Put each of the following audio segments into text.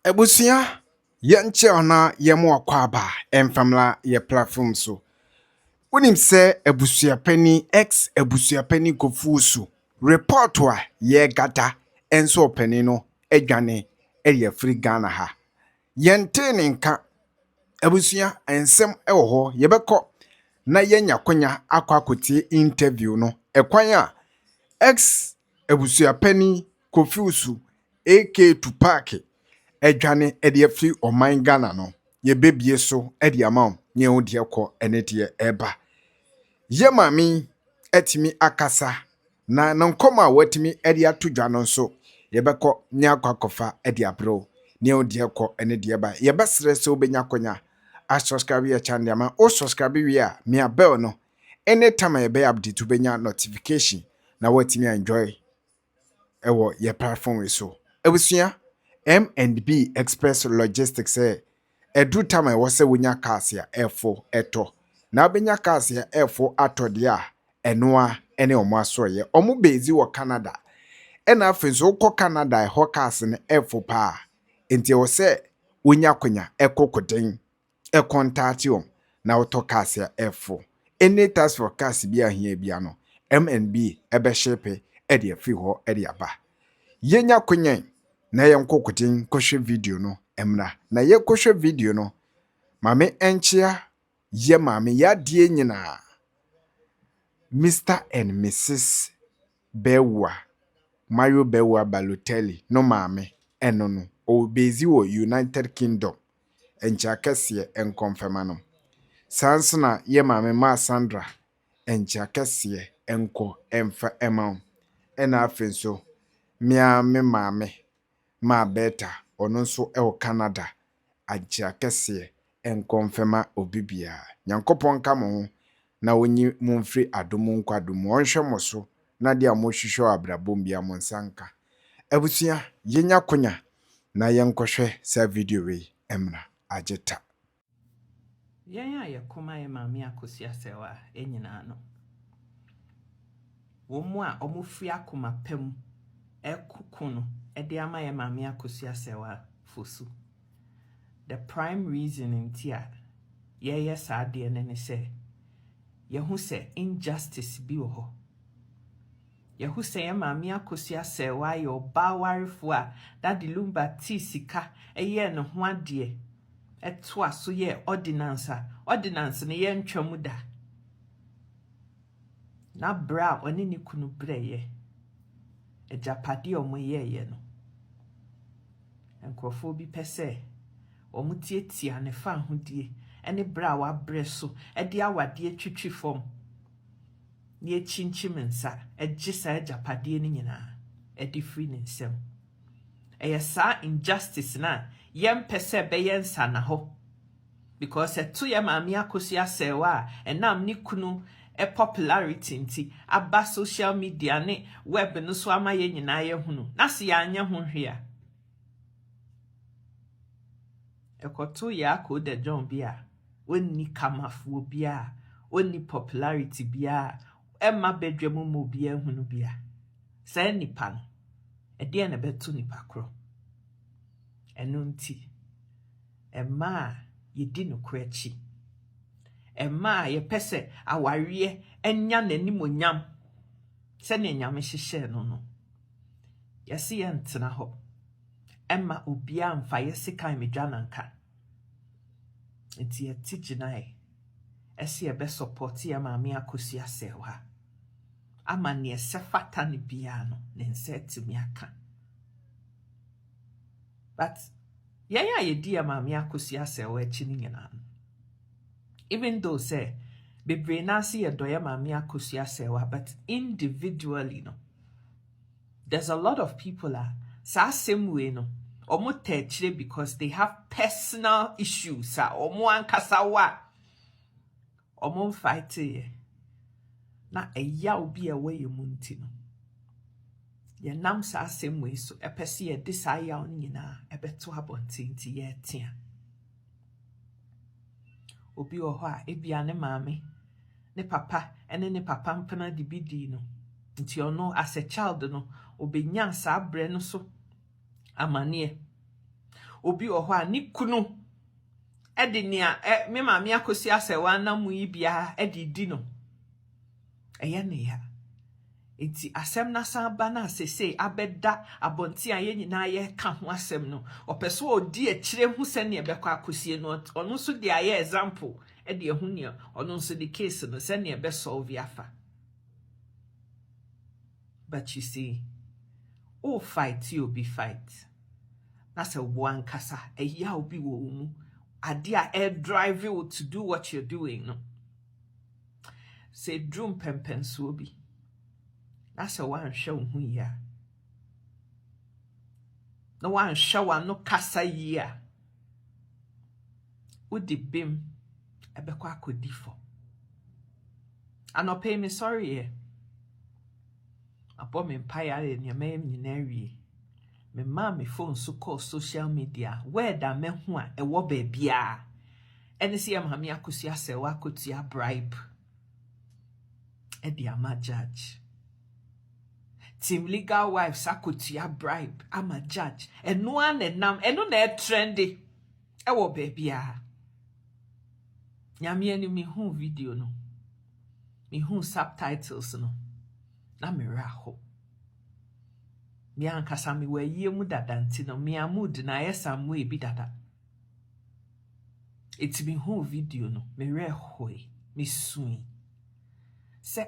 Ebusia yenche ona yemo akwaba enfamla ye platform so. Wonim se Abusuapanin Exp0sed kofusu report wa ye gada enso opani no adwane eye free Ghana ha. Yente ne nka Abusua ensem ewo ho yebekọ na yenya kwanya akwakotie interview no ekwan a Exp0sed kofusu AK2 Park edwane ede free oman Ghana no ye bebie so ede amount nye odie kọ ene de eba ye mami etimi akasa na nkoma watimi ede atodwa no so ye bekọ nya akwakofa ede abro nye odie kọ ene de eba ye besre se obenya konya a subscribe ya channel ama o subscribe wi a me bell no anytime ye be update obenya notification na watimi enjoy ewo ye platform we so Abusua M&B Express Logistics say edu time was say wonya cars ya F4 eto na benya cars ya F4 ato dia enoa ene omo aso ye omo bezi wo Canada ena afenso ko Canada e ho cars ne F4 pa enti wo say wonya kwanya ekokoden e contact na auto cars ya F4 any task for cars bia hia bia no M&B ebe shepe e de afi ho e de aba yenya kwanya na yenkokotin kohwe video no emra na ye kohwe video no mame enchia ye mame ya die nyina Mr and Mrs Bewa Mario Bewa Balotelli no mame eno no o bezi wo United Kingdom encha kese en confirma no sansna ye mame ma Sandra encha kese enko emfa emam ena afenso mia me mame ma beta ono nso e Canada agia kese en confirma obibia nyankopon ka mo na onyi mumfri adomu nkwadomu onhwe mo so na dia mo hwehwe abrabom bia mo nsanka Abusua yenya konya na yenkohwe sa video we emra ageta yenya yakoma ye mami akosia sewa enyina no wo mu a omufri akoma pam ekukunu ede ama ye mami akosia sewa fosu. The prime reason intia ye saade ne se yehu se injustice bi wo ho. Yehu se ye mami akosia sewa yo bawarifo a dadi lumba ti sika eye ne ho ade eto aso ye ordinance ne ye ntwamu da na bra oni ni kunu breye ejapade omo ye no enkrofo bi pese omutietia ne fa hodie ene bra wa breso ede awade twitwi fom ne chinchim nsa egisa ejapade ni nyina ede free ne nsem eyesa injustice na yem pese be yensa na ho because eto ye mami akosia sewa enam ni kunu e popularity nti aba social media ne web no so ama ye nyina ye hunu na se ya anya ho hwea ekoto ya ko de John bia onni kamafuo bia onni popularity bia emma bedwemu mo bia hunu bia say nipa no ede na beto nipa kro eno nti emma yedi no kwachi emma ye pese awarie enya nanimonyam se ne nyame hyehye no yesi ye ntena ho emma obia mfa yesikan medwananka enti etijinae esi ebe support ya mami akosia sewa ama ne sefata ne bia no ne nsetimi aka but yaya yedi ya mami akosia sewa echi ni nyina even though say bebre na see ye doya mami akosia sewa but individually no there's a lot of people sa same way no omo techire because they have personal issues omo ankasa wa omo fight na eya obi ewe ye munti no ye nam sa same way so epese ye desire on nyina ebeto abontinti ye tia obi oho a ebia ne maame ne papa ene ne papa mpana di bidi no nti ono as a child no obenya sa bre no so amane obi wɔ hɔ a ne kunu edi nea me maame akosi asɛwa na mu yi bia edi di no ɛyɛ ne ya enti asɛm na san ba na sese abɛda abɔnti a yɛn nyinaa yɛ ka ho asɛm no ɔpɛso odi akyire hu sɛ ne ɛbɛkɔ akosie no ɔno nso de ayɛ example edi ehu ne ɔno nso de case no sɛ ne ɛbɛ solve afa. But you see, oh fight you be fight. That's a one kasa. A ya be wo adia air drive you to do what you're doing. No. Say drum pempen so be. That's a one show who ya. No one show no kasa ya. Would the bim ebekwa kodifo. And no pay me sorry, eh. Apo me mpaya le nyame nyina wie me ma me phone so call social media where da me ho a ewo ba bia ene se am hame akosi asewa akotua bribe e dia ma judge team legal wives akotua bribe ama judge eno anenam eno na trendy ewo ba bia nyame ani me hu video no me hu subtitles no na miraho mi ankasa mi wa yie mu dada nti no mi amud na yesa mu ebi dada eti mi hu video no mi rehoi mi sui se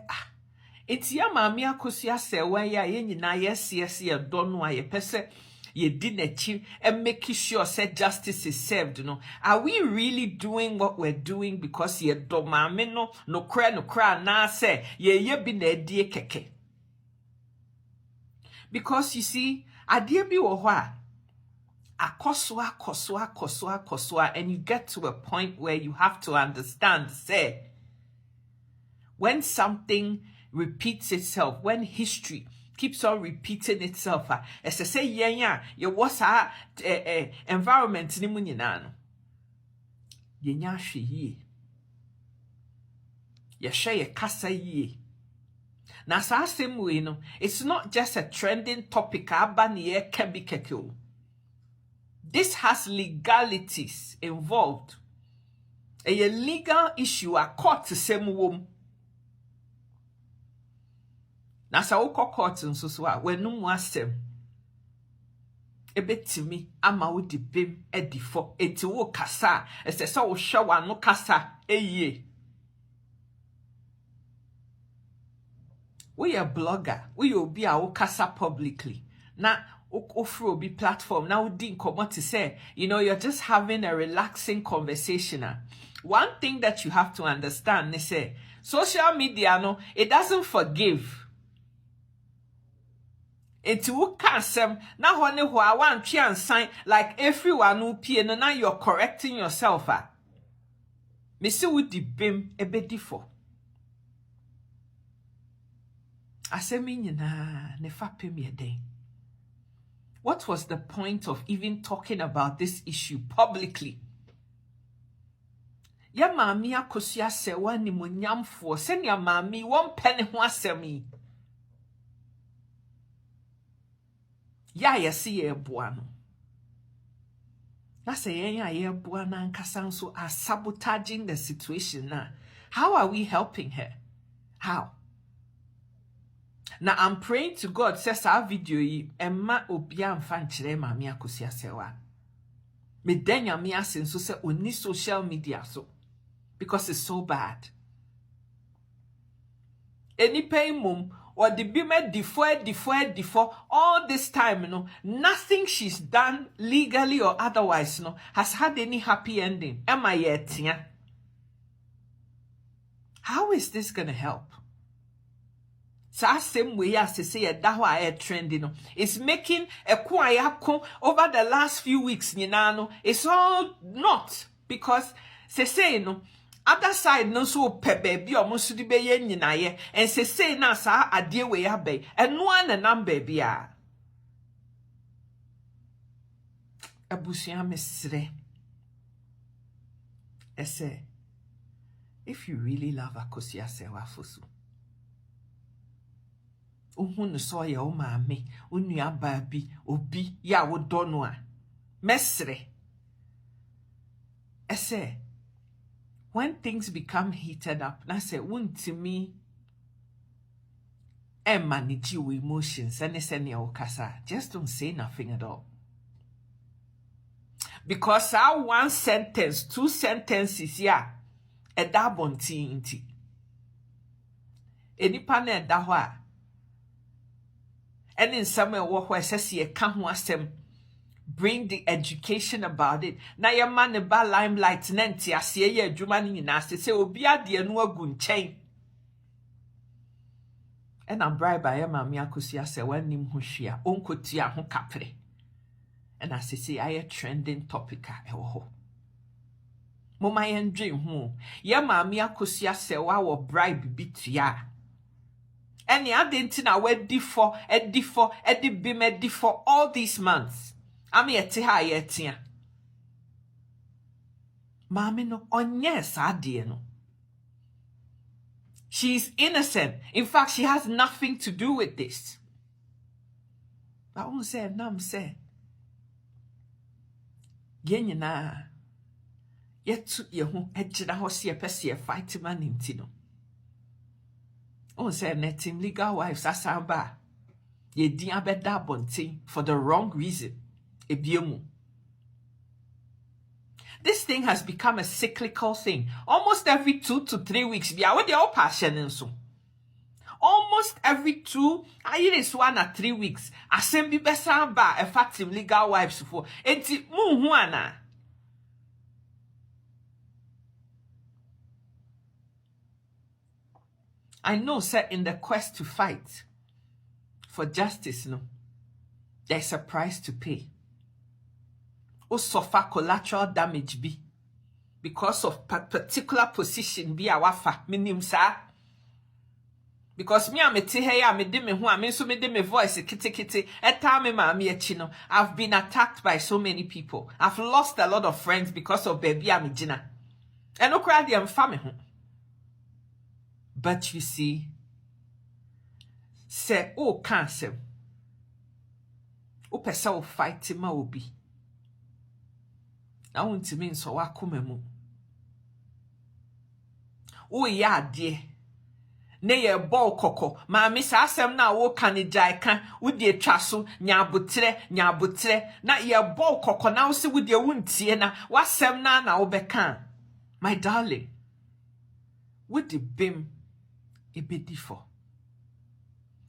eti ya maami akosi asewa ya ye nyina yesiese do no a ye pese ye di nachi and make sure say justice is served. No, are we really doing what we're doing because ye do maame no kra na say ye bi na die keke? Because you see, adie bi wo ho a akoswa, and you get to a point where you have to understand, say, when something repeats itself, when history keeps on repeating itself, as I say, you was environment ni mu nyina no. Yenya hwe yie. Ye hwe ye kasa yie. Na sa asem we no, it's not just a trending topic aba ne ye kebi kekeo. This has legalities involved. A legal issue a court same wom. Na sa wo court nso so a wenum asem. Ebetimi ama wo di bem edifo enti wo kasa esese wo hwe wa no kasa eye. We a blogger, we obi a wo kasa publicly. Na offer obi platform now din come to say, you're just having a relaxing conversation. One thing that you have to understand is say social media no, it doesn't forgive. It will cancel now one who I want to and sign like everyone who pay no now you're correcting yourself. Me see with the bim a bit different. I say me na ne fa pem ye den. What was the point of even talking about this issue publicly? Ya mami akosi asewa ni monyamfo se ni mami won pene ho asemi. Ya yesi ye boa no. Na se yen ya ye boa na nkasa nso are sabotaging the situation na. How are we helping her? How? Now I'm praying to God says our video yi emma obia mfa nkyere maami akosi asewa. Me denya me asen so say oni social media so because it's so bad. Any pay mum or the bime defer all this time, nothing she's done legally or otherwise, has had any happy ending. Am I yet? How is this gonna help? So same way as to say that why trending, it's making a quiet over the last few weeks, it's all not because say other side no so pe baby almost di be yen nyinaye and say na sa ade we abai and one and number bia Abusuapanin say if you really love akosi asewa fosu uhunu so ye o maame onua ba bi obi ya wo do no a Mesre. I say, when things become heated up, I say, won't to me manage your emotions and it's any okasa. Just don't say nothing at all. Because our 1 sentence, 2 sentences, yeah, a dabon tinti. Any pane a dahwa. And in somewhere where says ye can't want them bring the education about it. Na your man ba limelight nenti asiye ye jumani nasti say obia de no agun chain. And I'm bribe by mami akosia se when nim ho hwea onkotua ho kapre. And I say I trending topic a ho. Mama yen dream ho. Ye mami akosia se wa wo bribe bitua. And the adentina we edi for all these months. I'm yet ha yet. Mami no onye sadie no. She's innocent. In fact, she has nothing to do with this. I won't say nam say. Yenyina. Yet ye hu ejina ho se pese fight man intino. On say netim legal wives asamba. Ye din abeda bonti for the wrong reason. Ebiemu. This thing has become a cyclical thing. Almost every 2 to 3 weeks, we are all passion so. Almost every 2, I is 1 or 3 weeks. Assembly besamba a fatim legal wives for. Enti muhuana. I know, sir, in the quest to fight for justice, no, there's a price to pay. Or suffer collateral damage be because of particular position be a wafa minim sa. Because me amete here ya me de me ho a me so me de me voice kitty eta me ma me echi no. I've been attacked by so many people. I've lost a lot of friends because of baby am gina. And no cry dem fa me ho. But you see, say oh cancer. O pesa o fight ma obi. I want to mean so wakumemu. O ya de. Ne ye ball koko. Ma mi sa asem na wo kanijai kan. Wo de twaso nyabutre. Na ye ball koko na wo se wo de wuntie na. Wasem na wo beka. My darling. Wo de bim ebedi for.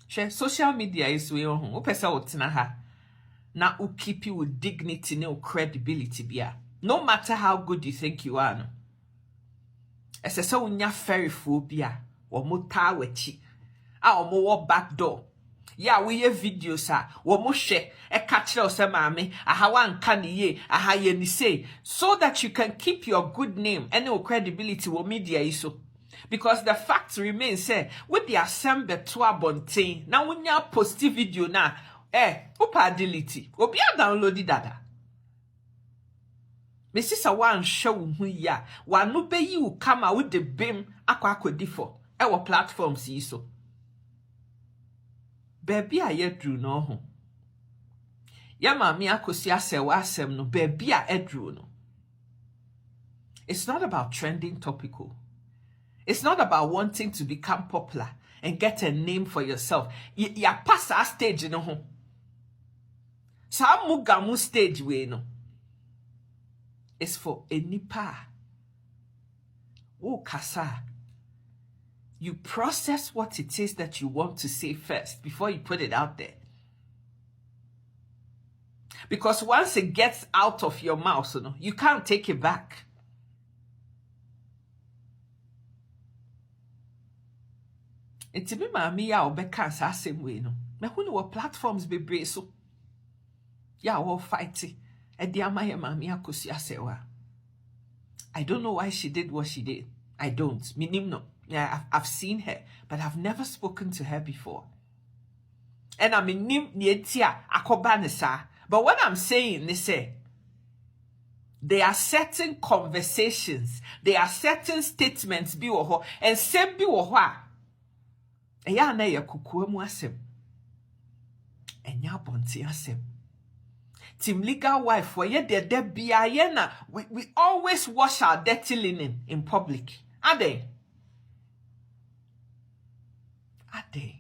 Share social media is we on. O pesa wo tena ha. Na u keep you with dignity ne credibility bia. No matter how good you think you are, no. Ese se unya fairy phobia, wo mo ta wachi, a wo mo wo back door. Ya we ye videos a wo mo hwe e ka kire o se maame, aha wanka ne ye, aha ye ni say, so that you can keep your good name and your credibility wo media iso. Because the fact remains say, with the assembly to abontain, na unya posti video na, upa delete, obi a download dada. Mesisa wan show hu ya wanu be yi u kama with the bim akwa for ewo platforms yi so baby a yedru no ho ya mami akosi asewa asem no baby a edru no. It's not about trending topical. It's not about wanting to become popular and get a name for yourself. Ya pass a stage no ho. Sa mugamu stage we no. It's for a nipa. Oh, kasa. You process what it is that you want to say first before you put it out there. Because once it gets out of your mouth, you can't take it back. It's me mami ya obeka sa same way no. Me hu no platforms bebre so. Ya wo fighting. I don't know why she did what she did. I don't. Minim no. Yeah, I've seen her, but I've never spoken to her before. And I mean, but what I'm saying is, there are certain conversations, there are certain statements, and same biwoho. Eya na ye kukuemu asem. Enya bonti asem. Team legal wife for ye de biayena. We always wash our dirty linen in public. Are they? Are they?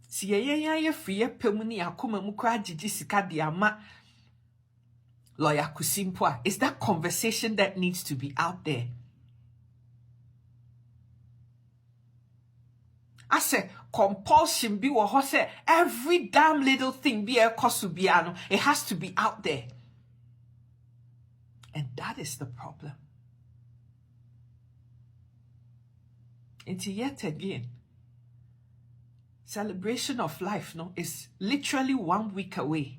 Si ye free pemuni akuma mukra jiji sika diama lawyer kusimpwa. Is that conversation that needs to be out there? I say compulsion be what say every damn little thing be a kosubiano. It has to be out there. And that is the problem. And yet again, celebration of life is literally 1 week away.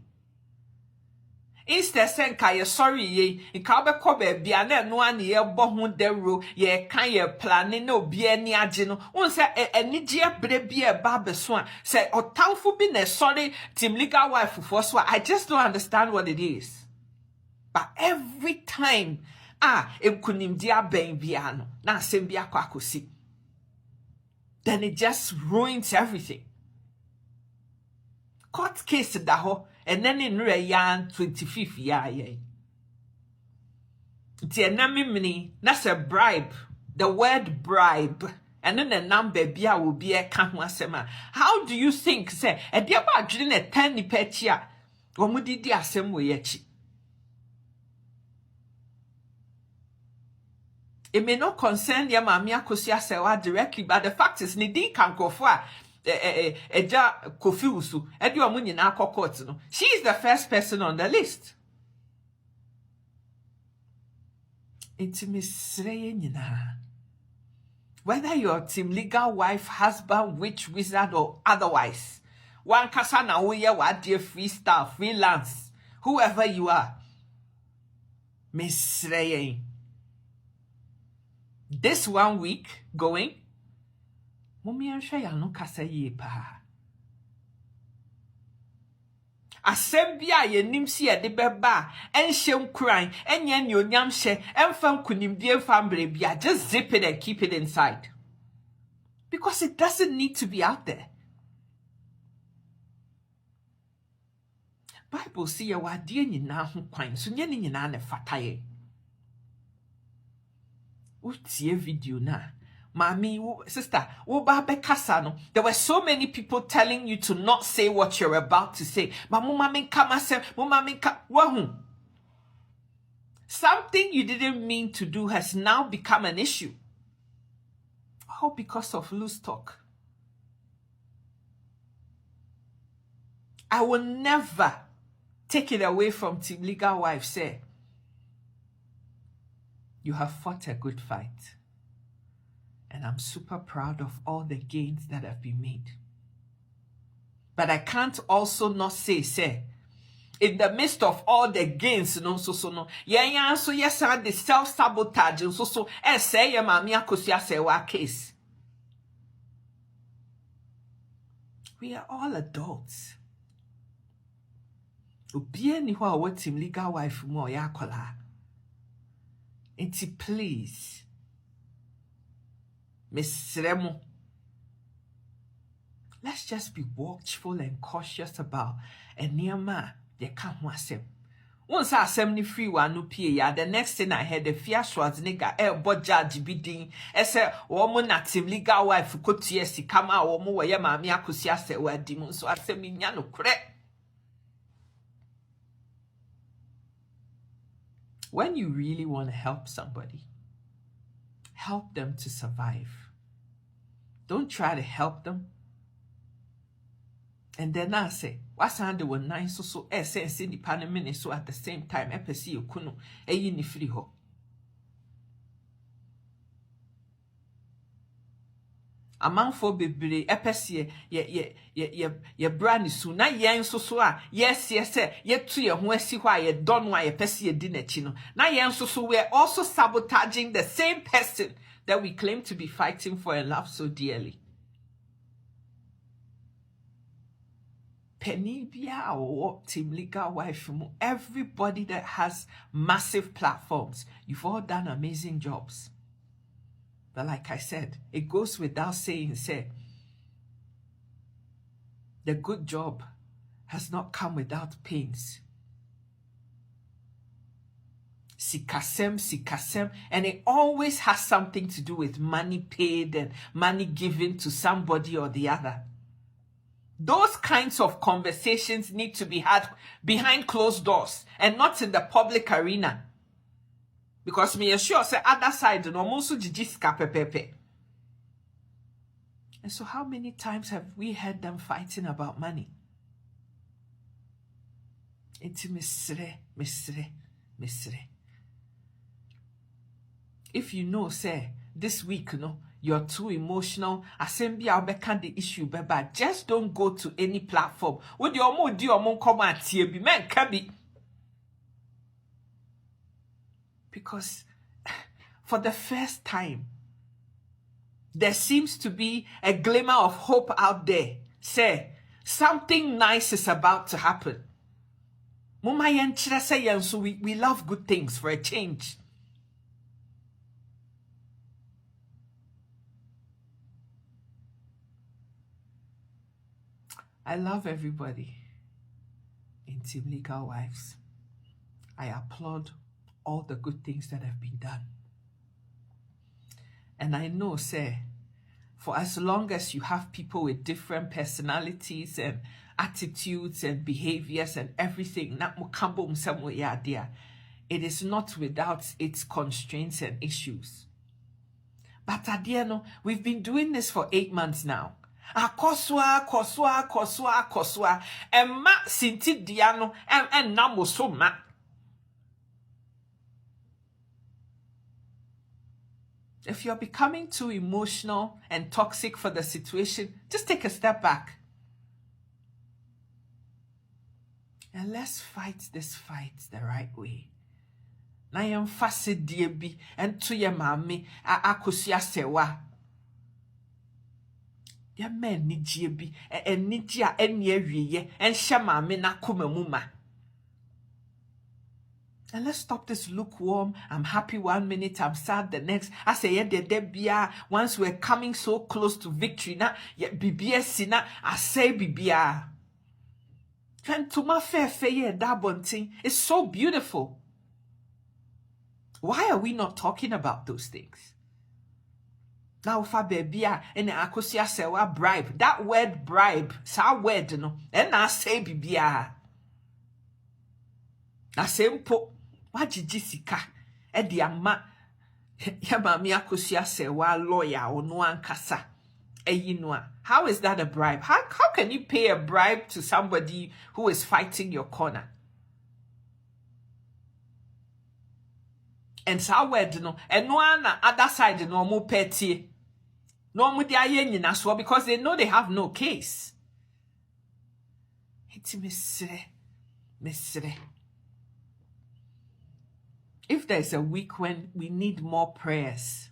Instead saying kaya sorry ye nka be ko be bia na no an ye bo ho dero ye kan ye planning no bia ni age no won say enigye bre bia ba beso a say otamfo bi na sorry team legal wife for so I just don't understand what it is. But every time ekunim dia ben bia no na asem bia kwakosi, then it just ruins everything. Court case daho and then in Rayan 25th year. Tianami that's a bribe. The word bribe. And then the number bia will be a kamwasema. How do you think, say, a dear badgin a 10 petia? Womudi dia same way yechi. It may not concern your mamia kosia sewa directly, but the fact is Nidi can go for Eja Kofiusu, Edu Amunyi na court no. She is the first person on the list. Intimacy nyina. Whether you're team legal wife, husband, witch, wizard, or otherwise, one kasana uye wa dear freestyle, freelance, whoever you are, Miss this 1 week going. Mummy and Shaya no kasa ye pa. Asembia ye nimsi e de beba en shem crying en yen yo nyam she en fam kunim die family bia just zip it and keep it inside. Because it doesn't need to be out there. Bible see ya wa die nyina ho kwan so nye nyina na fataye. Utie video na. Mommy, sister, there were so many people telling you to not say what you're about to say. Something you didn't mean to do has now become an issue. All because of loose talk. I will never take it away from Team Legal Wife. Say, you have fought a good fight. And I'm super proud of all the gains that have been made. But I can't also not say, in the midst of all the gains, no, yes, the self-sabotage, say, case. We are all adults. Ubieni wa what team legal wife mo yakola. Inti please. Miss Remo. Let's just be watchful and cautious about Eniyama de Kamwasem. Once I assembly free one no ya, the next thing I heard the Fiaswas nigga judge bidding. Ese woman active legal wife could see kama or more yama miakusia se were demons so asemiano correct. When you really want to help somebody, help them to survive. Don't try to help them. And then I say, what's under one nine so essence in the Panamini so at the same time, epesi kuno, a unifriho. A man for baby, epesi, ye brand soon, na yen so yes, yet to your wesi why ye don't why a pesi dinner chino. Na yen so we're also sabotaging the same person that we claim to be fighting for and love so dearly. Penibia or Team Legal Wife, everybody that has massive platforms, you've all done amazing jobs. But like I said, it goes without saying, say, the good job has not come without pains. Sikasem, and it always has something to do with money paid and money given to somebody or the other. Those kinds of conversations need to be had behind closed doors and not in the public arena. Because me assure say other side no also jijiska pepepe. And so how many times have we heard them fighting about money? It's misre. If you know, say, this week, you're too emotional, assembly I'll become the issue, but just don't go to any platform. Would your mo do your come at TB man can be? Because for the first time, there seems to be a glimmer of hope out there. Say, something nice is about to happen. Muma yen say yen, so we love good things for a change. I love everybody in Team Legal Wives. I applaud all the good things that have been done. And I know, say, for as long as you have people with different personalities and attitudes and behaviors and everything, it is not without its constraints and issues. But Adiano, we've been doing this for 8 months now. Koswa. Emma sinti diano and namosoma. If you're becoming too emotional and toxic for the situation, just take a step back. And let's fight this fight the right way. Na yemfase die bi ento ye mame akosia sewa. Ya men ni gie bi eni dia eni awieye enhye mame na koma mu ma. And let's stop this lukewarm. I'm happy 1 minute, I'm sad the next. I say yeah, the once we're coming so close to victory, na bibia sina I say bibia. And to my fair yeah, that bunting is so beautiful. Why are we not talking about those things? Now, fa bebia and akosia sewa bribe. That word bribe, sa word no, and I say bibia. Na sempo wajiji sika e di ama ya mami akosia sewa lawyer ono ankasa. How is that a bribe? How can you pay a bribe to somebody who is fighting your corner? And so word no, and no other side no more petty. No more the because they know they have no case. It's misre. If there's a week when we need more prayers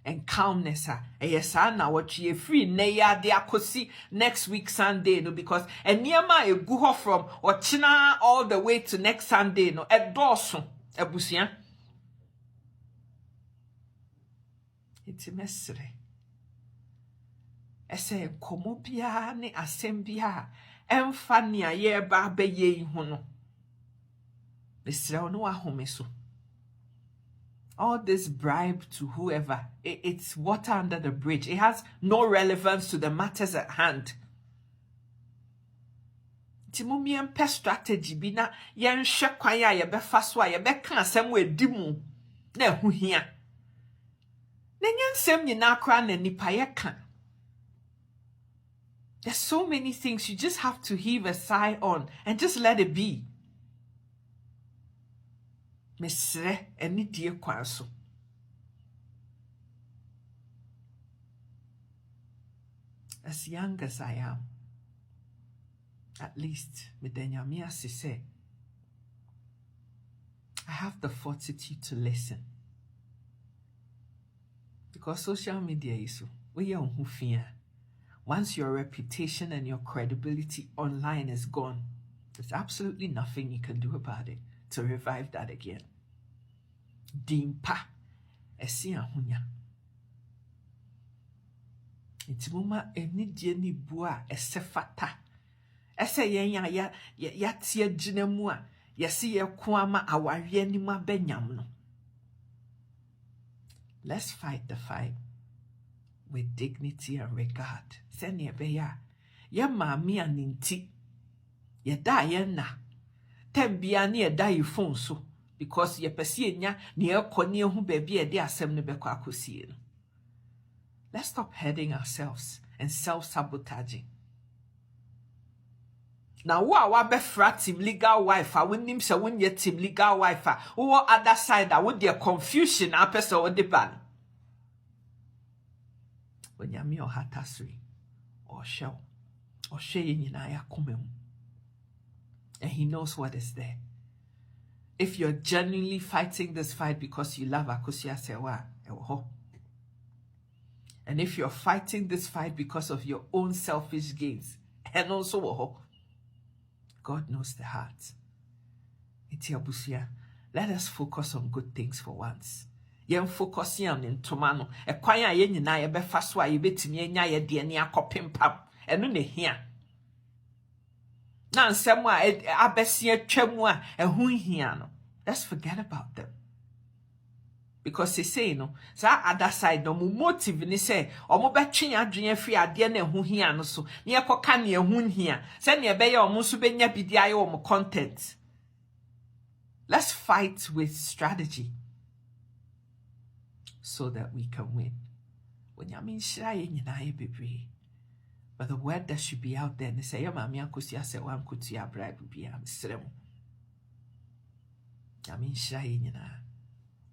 and calmness, yes, na what you free neya de akosi next week Sunday no, because eniema e go from Ochina all the way to next Sunday no e doso ebusia. It's mesre. Ese komo bia ne asem bia emfa nia ye ba be ye hu no. Mesre no ahome so. All this bribe to whoever, it's water under the bridge. It has no relevance to the matters at hand. Timumien pe strategy bi na yen hwe kwan ya ye be fa so a ye be kan asem we di mu na hu hia. Na nyen sem nyina kra na nipa ye kan. There's so many things you just have to heave a sigh on and just let it be. Mesre eni die kwan so. As young as I am, at least Midenyamia say, I have the fortitude to listen. Because social media is we are on fear. Once your reputation and your credibility online is gone, there's absolutely nothing you can do about it to revive that again. Dimpa esi ahunya. Itimuma eni die ni bua esefata Ese ya tie gyina mu a yesi ye ko ama awareɛ ni mu abɛnyam no. Let's fight the fight with dignity and regard. Sɛnea ɛbɛyɛ a yɛ maame a ne nti yɛda yɛ na tem bia ne yɛda yɛ phone so because yɛpɛ sɛ yɛnya ne yɛkɔ ne yɛhu baabi a yɛde asɛm no bɛkɔ akɔsie no. Let's stop hurting ourselves and self-sabotaging. Now, what about team legal wife? I wouldn't him say when your team legal wife. Or other side, I would their confusion. I person or the ban. When you're me or hatasri or shell or shaying in aya kumem. And he knows what is there. If you're genuinely fighting this fight because you love Akusia Sewa, and if you're fighting this fight because of your own selfish gains, and also God knows the heart. It's your busia. Let us focus on good things for once. Yen focusing on in tomano. A kwaya yen na ye be faswa ye betimi enya ye de ani akopem pam. Eno ne hia. Na nsem a abesia twam a ehu hia no. Let's forget about them. Because they say no, sa other side no mo motive ni say omo betwe adwen afi ade na ehu hia no so ne yekoka ne ehu hia se ne ebe ye omo so benya bidi aye omo content. Let's fight with strategy so that we can win. When you mean shira nyina ye bebre. But the word that should be out there, they say your mama akosi ase wan kutu bribe bia msrem. I mean shira nyina.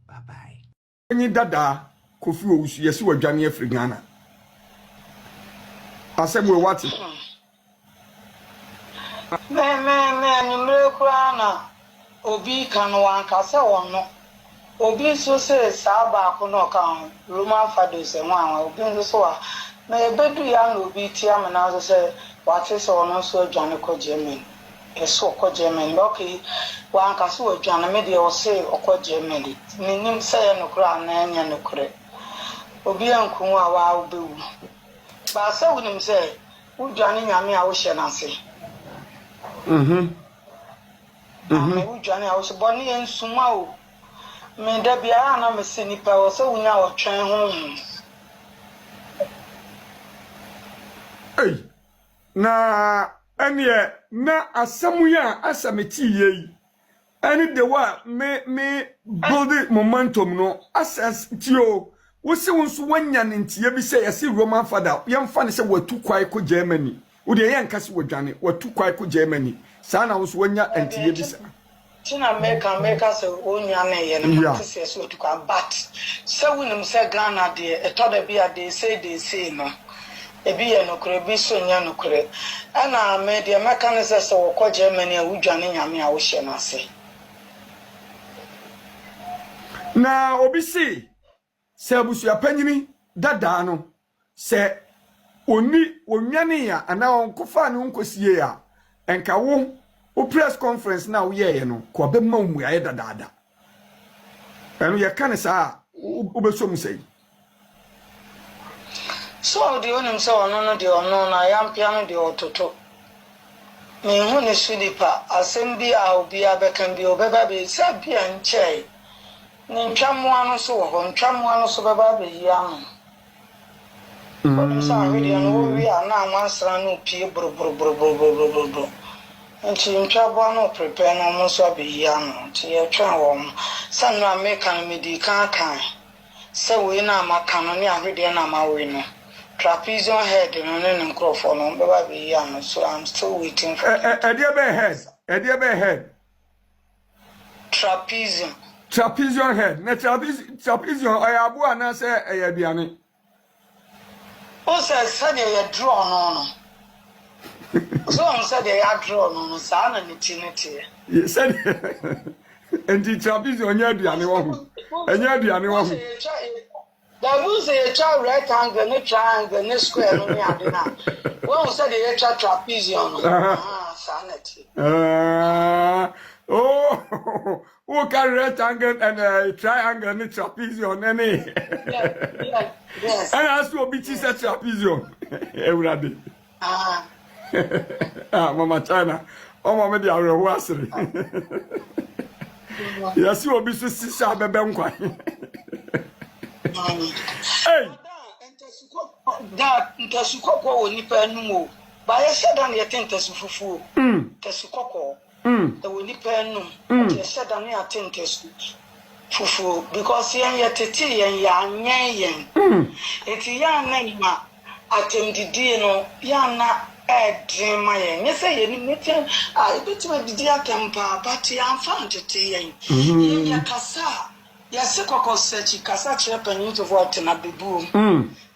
Bye-bye. Any dada kofi owusu yesi wadwane afri Ghana. Asem we what? Me numere kura na obi kan wan ka se wonno. Obi so se sa ba ko no kan Roman fathers se wan obi so wa na ebedu ya na obi ti am na so se wate se wonno so adwane ko Germany. Eso ko Germany okay wan ka so adwane me de o se okọ Germany minim se no kura na anya no kure obi anku a wa obewu ba se wunim se udwane nyame a wo hye na se me udwane a wo se boni ensuma o me da bia na me se nipa wo se wunya wo twen ho Hey na ene na asemu ya asameti yi any the wa me build momentum no assess tio wo se wonso wanya ne ntie bi se yesi Roman father yemfa ne se watu kwai ko Germany wo de yenka se wadwane watu kwai ko Germany sa na wonso wanya ntie bi se tina America se onya na ye no se se watu kwa but se wunim se Ghana de etoda bia de say no ebi ye no kure bi so nya no kure ana me de mechanism se wo ko Germany a wudwane nyame a wo hye na se na obisi se Abusuapanin dada no se oni onwane ya ana onkofa ne onkosie ya enka wo press conference na wo ye no ko be ma mu ya dada enu ye kan sa obesom sei so the onim so ono na yampia no de ototo me hu ne sulipa asem bi a obi abekan bi obeba be sabia nchei ni ntwamoa no so ho ntwamoa no so beba be yi anu so we dey no we are na amansra no pie bro nti ntwaboa no prepare no mo so be yi anu ti ye twa wo sanu American medical kan se we na amaka no ne ahwede na amawe no trapezium head no ne microphone no beba be yi anu so I'm still waiting for Edia be head trapezium head na trapezium ayabu ana se eyaduane o se de ye draw no so on se de ya draw no sa na ni tinete ye se enti trapezium nya aduane wo enya aduane wo da bu se ye cha rectangle ne triangle ne square no ni ade na wo se de ye cha trapezium no sa na ti who can rectangle and triangle and trapezium any? Yes. And as to be trapezium, everybody. Ah, Mama China. Oh, Mama, they are wassery. Yes, you will be so sister, baby. Hey, that Tasuko will nip and move. By a sudden, you think Tasufu, Tasuko, the will nip and no, suddenly attend Tasu Fufu, because yet a tea and yan, it's young name, attend the yana. My yes, I meeting. I bet you dear temper, but I'm found to tea. Yakasa, Yasiko search, Casa chirp and into what in a baboon.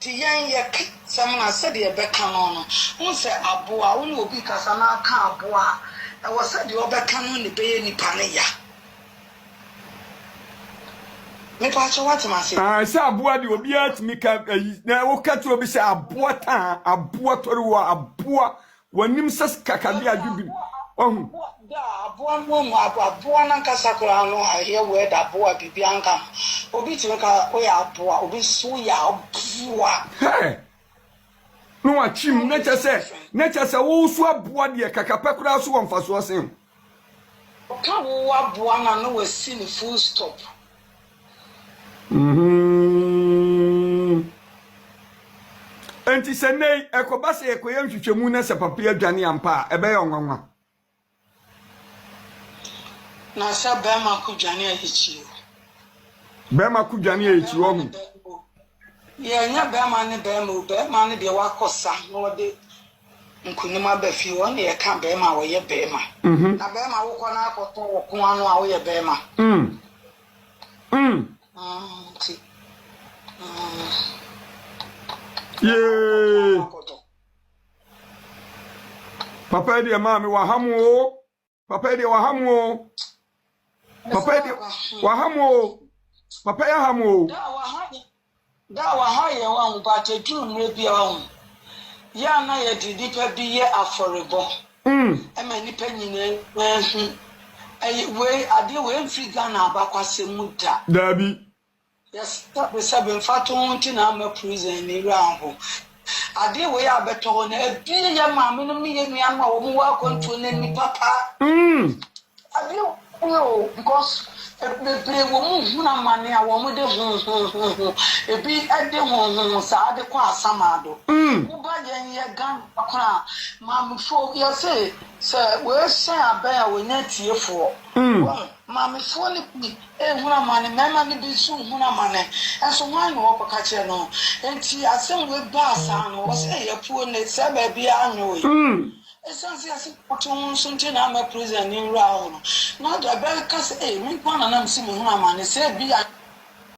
Tian yak, someone said a becanon. Who said Abua, who will be Casana Carboa. I was said your becanon the bay any panaya. Me pacho what must I saw Abua, you will be at me. Now, catch will be say Abuata, Abua, when Nimsas Cacadia, you be. Oh, one woman, Abuana Casacrano, I hear where that boy be Bianca. Obitica, Oya, Obi Suya, hey. No, a chim, nature says, oh, swap what the Cacapacra swam for Swasim. Come what Buana no was seen full stop. And it's a nay, a cobasi, a coyam to Chamunas, a papier, Johnny and Pa, a bay on one. Nasa Bama Kujania Hichi. Bema Kujania, it's wrong. Yeah, Bama, Bema, the Wakosa, no de Nkunima Befi, one year can't Bema or ye Bema. Na Bema Wokona or Kuano or ye Bema. Yay! Papa dear mammy Wahamo, Papa dear Wahamo, Papa dear Wahamo, Papa Hamo. That was higher one, but a June may be on. Yana did it be ye affordable. And many penny way I deal with free Ghana Bakwase Muta. Dabby. Yes, that was 7 faton in our prison in Rambo. I deal with our beton, a billion mamma, me and my welcome to name papa. I do because the woman money, I want to be at the home, Sada Qua Samado. Who by your gun, Mamma, for you say, sir, where's Sarah Bear will net here for? Mammy, for me, and one money, mamma be soon, one money, and so one walk a catcher no. And she has some with Barsan was a poor net, Sabba be annual. Essentially, something I'm a prison in Round. Not a better cast, a me one and I'm seeing one man, say, be